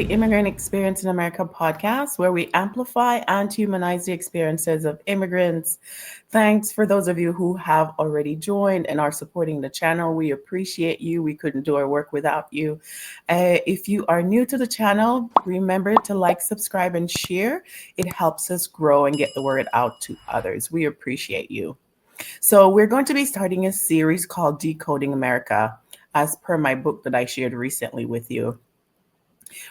the Immigrant Experience in America podcast, where we amplify and humanize the experiences of immigrants. Thanks for those of you who have already joined and are supporting the channel. We appreciate you. We couldn't do our work without you. If you are new to the channel, remember to like, subscribe, and share. It helps us grow and get the word out to others. We appreciate you. So, we're going to be starting a series called Decoding America, as per my book that I shared recently with you.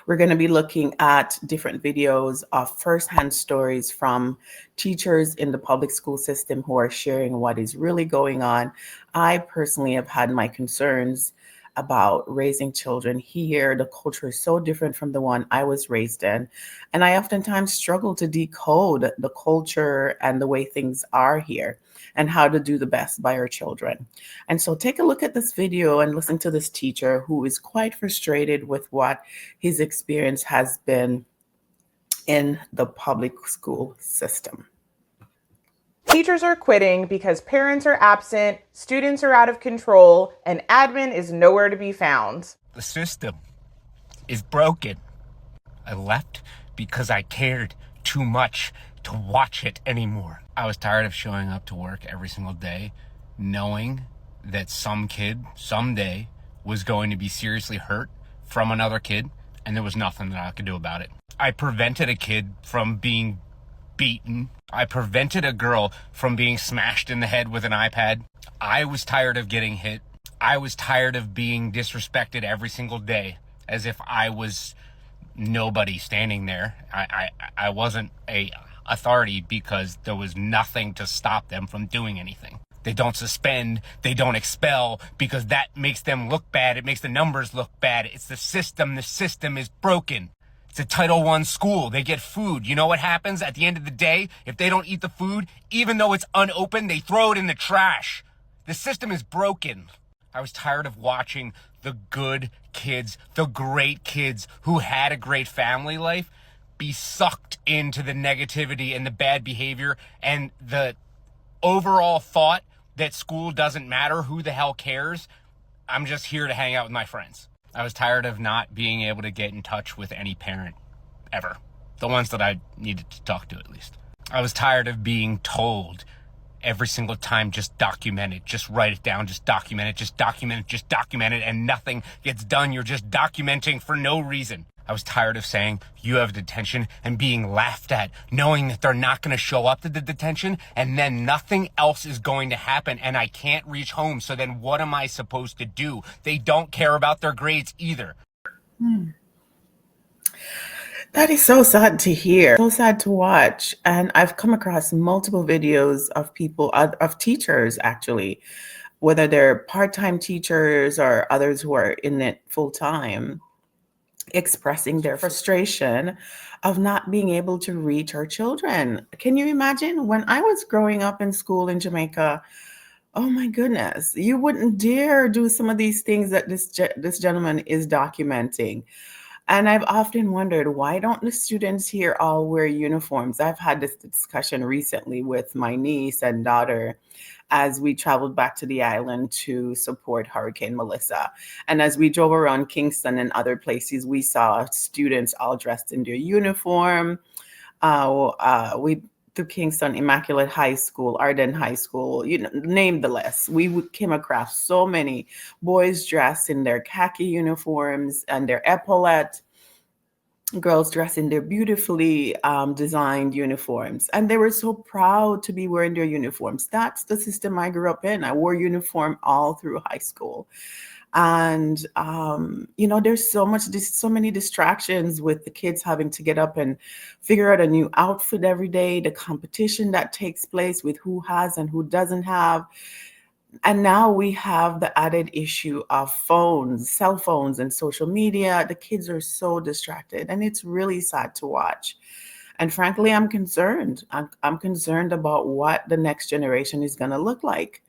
We're going to be looking at different videos of firsthand stories from teachers in the public school system who are sharing what is really going on. I personally have had my concerns about raising children here. The culture is so different from the one I was raised in. And I oftentimes struggle to decode the culture and the way things are here and how to do the best by our children. And so take a look at this video and listen to this teacher who is quite frustrated with what his experience has been in the public school system. Teachers are quitting because parents are absent, students are out of control, and admin is nowhere to be found. The system is broken. I left because I cared too much to watch it anymore. I was tired of showing up to work every single day, knowing that some kid someday was going to be seriously hurt from another kid, and there was nothing that I could do about it. I prevented a kid from being beaten. I prevented a girl from being smashed in the head with an iPad. I was tired of getting hit. I was tired of being disrespected every single day as if I was nobody standing there. I wasn't a authority because there was nothing to stop them from doing anything. They don't suspend, they don't expel because that makes them look bad. It makes the numbers look bad. It's the system. The system is broken. It's a Title I school. They get food. You know what happens at the end of the day? If they don't eat the food, even though it's unopened, they throw it in the trash. The system is broken. I was tired of watching the good kids, the great kids who had a great family life be sucked into the negativity and the bad behavior and the overall thought that school doesn't matter. Who the hell cares? I'm just here to hang out with my friends. I was tired of not being able to get in touch with any parent ever. The ones that I needed to talk to, at least. I was tired of being told every single time, just document it, just write it down, just document it, just document it, just document it, and nothing gets done. You're just documenting for no reason. I was tired of saying you have detention and being laughed at, knowing that they're not going to show up to the detention and then nothing else is going to happen and I can't reach home. So then what am I supposed to do? They don't care about their grades either. That is so sad to hear, so sad to watch. And I've come across multiple videos of people, of teachers actually, whether they're part-time teachers or others who are in it full-time, expressing their frustration of not being able to reach our children. Can you imagine when I was growing up in school in Jamaica? Oh my goodness, you wouldn't dare do some of these things that this gentleman is documenting. And I've often wondered, why don't the students here all wear uniforms? I've had this discussion recently with my niece and daughter as we traveled back to the island to support Hurricane Melissa. And as we drove around Kingston and other places, we saw students all dressed in their uniform. We through Kingston, Immaculate High School, Arden High School, name the list. Came across so many boys dressed in their khaki uniforms and their epaulette, girls dressed in their beautifully designed uniforms. And they were so proud to be wearing their uniforms. That's the system I grew up in. I wore uniform all through high school. And, there's so many distractions with the kids having to get up and figure out a new outfit every day, the competition that takes place with who has and who doesn't have. And now we have the added issue of phones, cell phones, and social media. The kids are so distracted, and it's really sad to watch. And frankly, I'm concerned. I'm concerned about what the next generation is going to look like.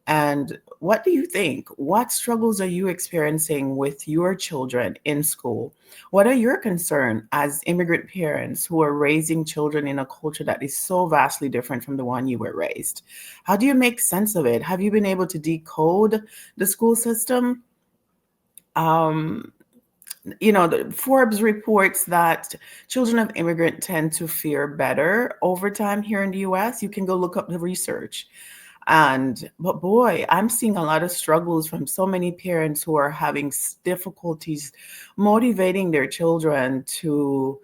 And what do you think? What struggles are you experiencing with your children in school? What are your concerns as immigrant parents who are raising children in a culture that is so vastly different from the one you were raised? How do you make sense of it? Have you been able to decode the school system? Forbes reports that children of immigrant tend to fare better over time here in the US. You can go look up the research. But boy, I'm seeing a lot of struggles from so many parents who are having difficulties motivating their children to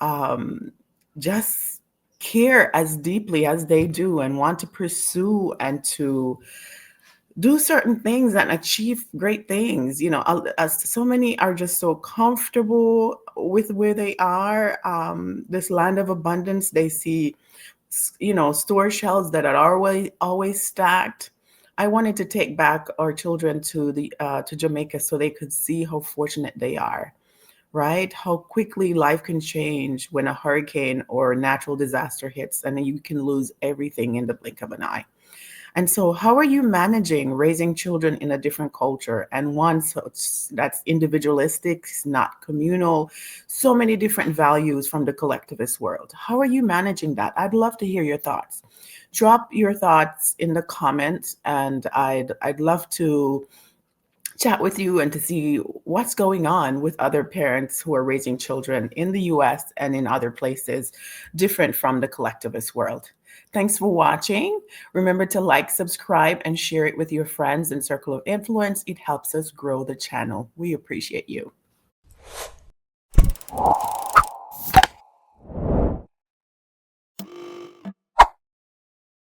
um, just care as deeply as they do and want to pursue and to do certain things and achieve great things. As so many are just so comfortable with where they are. This land of abundance, they see, store shelves that are always stacked. I wanted to take back our children to Jamaica so they could see how fortunate they are, right? How quickly life can change when a hurricane or natural disaster hits, and then you can lose everything in the blink of an eye. And so, how are you managing raising children in a different culture and one that's individualistic, not communal, so many different values from the collectivist world? How are you managing that? I'd love to hear your thoughts. Drop your thoughts in the comments, and I'd love to chat with you and to see what's going on with other parents who are raising children in the US and in other places different from the collectivist world. Thanks for watching. Remember to like, subscribe, and share it with your friends and circle of influence. It helps us grow the channel. We appreciate you.